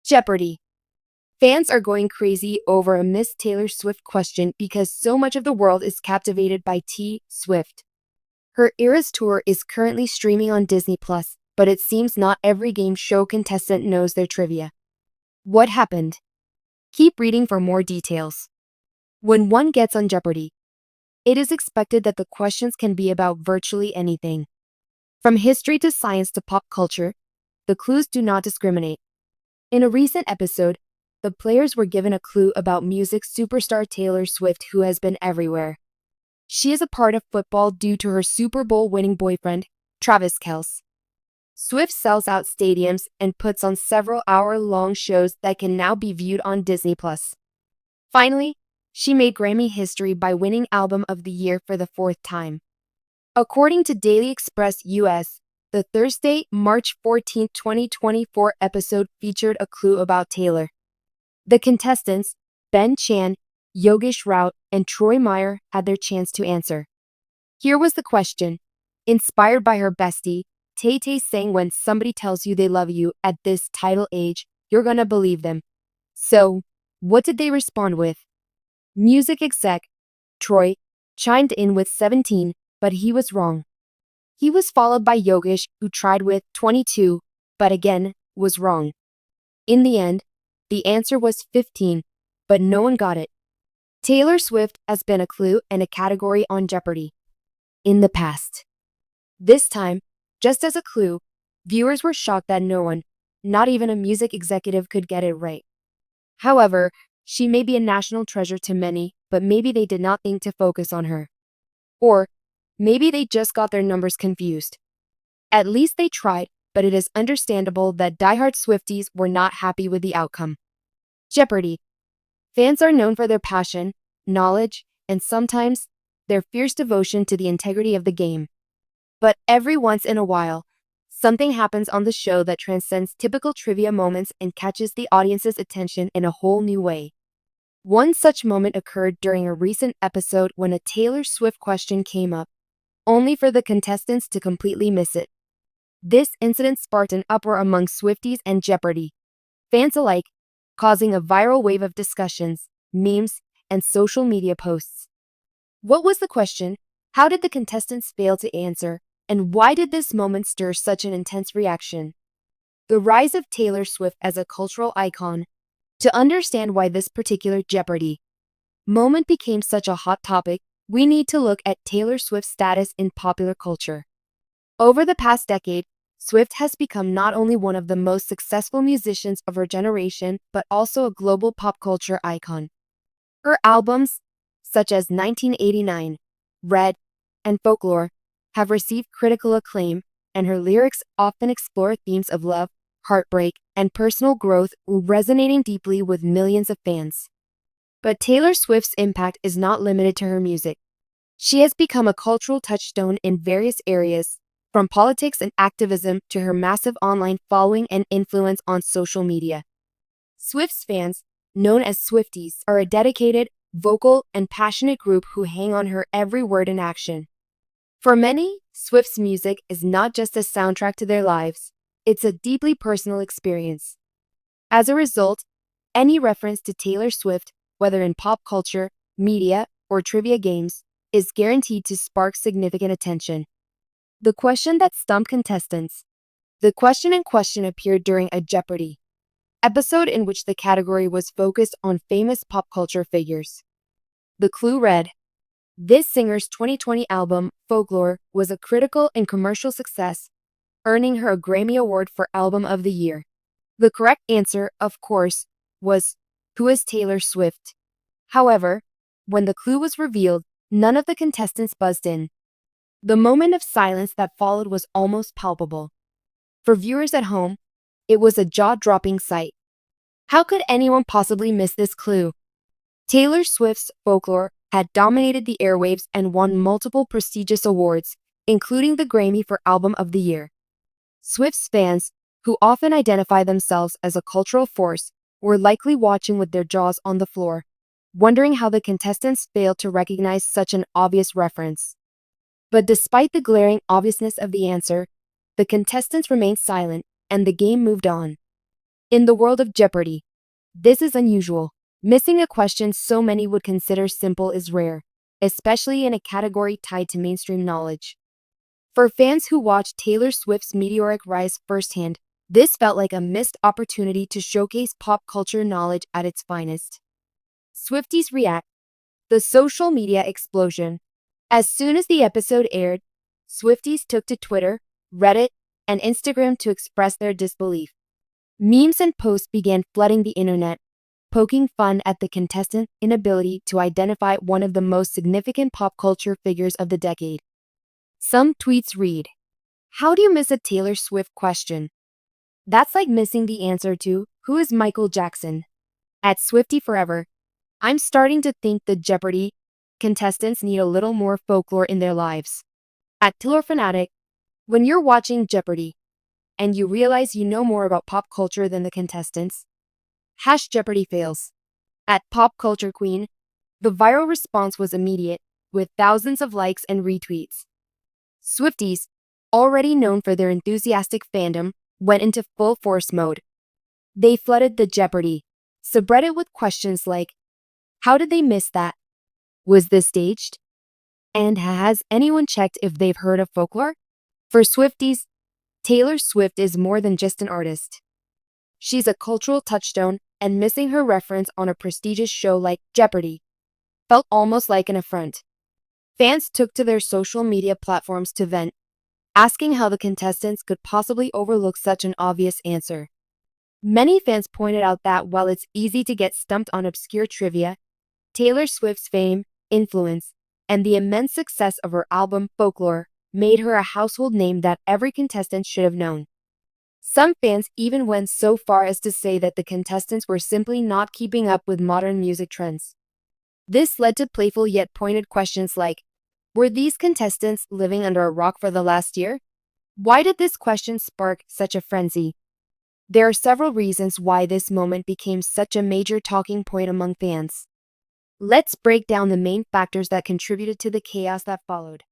Jeopardy! Fans are going crazy over a Miss Taylor Swift question because so much of the world is captivated by T. Swift. Her Eras Tour is currently streaming on Disney+, but it seems not every game show contestant knows their trivia. What happened? Keep reading for more details. When one gets on Jeopardy! It is expected that the questions can be about virtually anything. From history to science to pop culture, the clues do not discriminate. In a recent episode, the players were given a clue about music superstar Taylor Swift, who has been everywhere. She is a part of football due to her Super Bowl winning boyfriend, Travis Kelce. Swift sells out stadiums and puts on several hour-long shows that can now be viewed on Disney+. Finally, she made Grammy history by winning Album of the Year for the 4th time. According to Daily Express US, the Thursday, March 14, 2024 episode featured a clue about Taylor. The contestants, Ben Chan, Yogesh Raut, and Troy Meyer, had their chance to answer. Here was the question. Inspired by her bestie, Tay-Tay sang, "When somebody tells you they love you at this title age, you're gonna believe them." So, what did they respond with? Music exec, Troy, chimed in with 17, but he was wrong. He was followed by Yogesh, who tried with 22, but again, was wrong. In the end, the answer was 15, but no one got it. Taylor Swift has been a clue and a category on Jeopardy! In the past. This time, just as a clue, viewers were shocked that no one, not even a music executive, could get it right. However, she may be a national treasure to many, but maybe they did not think to focus on her. Or, maybe they just got their numbers confused. At least they tried, but it is understandable that diehard Swifties were not happy with the outcome. Jeopardy! Fans are known for their passion, knowledge, and sometimes, their fierce devotion to the integrity of the game. But every once in a while, something happens on the show that transcends typical trivia moments and catches the audience's attention in a whole new way. One such moment occurred during a recent episode when a Taylor Swift question came up, only for the contestants to completely miss it. This incident sparked an uproar among Swifties and Jeopardy! Fans alike, causing a viral wave of discussions, memes, and social media posts. What was the question? How did the contestants fail to answer? And why did this moment stir such an intense reaction? The rise of Taylor Swift as a cultural icon. To understand why this particular Jeopardy! Moment became such a hot topic, we need to look at Taylor Swift's status in popular culture. Over the past decade, Swift has become not only one of the most successful musicians of her generation, but also a global pop culture icon. Her albums, such as 1989, Red, and Folklore, have received critical acclaim, and her lyrics often explore themes of love, heartbreak, and personal growth, resonating deeply with millions of fans. But Taylor Swift's impact is not limited to her music. She has become a cultural touchstone in various areas, from politics and activism to her massive online following and influence on social media. Swift's fans, known as Swifties, are a dedicated, vocal, and passionate group who hang on her every word and action. For many, Swift's music is not just a soundtrack to their lives, it's a deeply personal experience. As a result, any reference to Taylor Swift, whether in pop culture, media, or trivia games, is guaranteed to spark significant attention. The question that stumped contestants. The question in question appeared during a Jeopardy! Episode in which the category was focused on famous pop culture figures. The clue read, this singer's 2020 album, Folklore, was a critical and commercial success, earning her a Grammy Award for Album of the Year. The correct answer, of course, was, who is Taylor Swift? However, when the clue was revealed, none of the contestants buzzed in. The moment of silence that followed was almost palpable. For viewers at home, it was a jaw-dropping sight. How could anyone possibly miss this clue? Taylor Swift's Folklore had dominated the airwaves and won multiple prestigious awards, including the Grammy for Album of the Year. Swift's fans, who often identify themselves as a cultural force, were likely watching with their jaws on the floor, wondering how the contestants failed to recognize such an obvious reference. But despite the glaring obviousness of the answer, the contestants remained silent, and the game moved on. In the world of Jeopardy, this is unusual. Missing a question so many would consider simple is rare, especially in a category tied to mainstream knowledge. For fans who watched Taylor Swift's meteoric rise firsthand, this felt like a missed opportunity to showcase pop culture knowledge at its finest. Swifties react. The social media explosion. As soon as the episode aired, Swifties took to Twitter, Reddit, and Instagram to express their disbelief. Memes and posts began flooding the internet, poking fun at the contestants' inability to identify one of the most significant pop culture figures of the decade. Some tweets read, "How do you miss a Taylor Swift question? That's like missing the answer to, who is Michael Jackson?" At Swiftie Forever, "I'm starting to think the Jeopardy contestants need a little more folklore in their lives." At Taylor Fanatic, "When you're watching Jeopardy and you realize you know more about pop culture than the contestants, Jeopardy fails." At Pop Culture Queen, the viral response was immediate, with thousands of likes and retweets. Swifties, already known for their enthusiastic fandom, went into full force mode. They flooded the Jeopardy subreddit with questions like, "How did they miss that? Was this staged? And has anyone checked if they've heard of folklore?" For Swifties, Taylor Swift is more than just an artist. She's a cultural touchstone, and missing her reference on a prestigious show like Jeopardy felt almost like an affront. Fans took to their social media platforms to vent, asking how the contestants could possibly overlook such an obvious answer. Many fans pointed out that while it's easy to get stumped on obscure trivia, Taylor Swift's fame, influence, and the immense success of her album Folklore made her a household name that every contestant should have known. Some fans even went so far as to say that the contestants were simply not keeping up with modern music trends. This led to playful yet pointed questions like, were these contestants living under a rock for the last year? Why did this question spark such a frenzy? There are several reasons why this moment became such a major talking point among fans. Let's break down the main factors that contributed to the chaos that followed.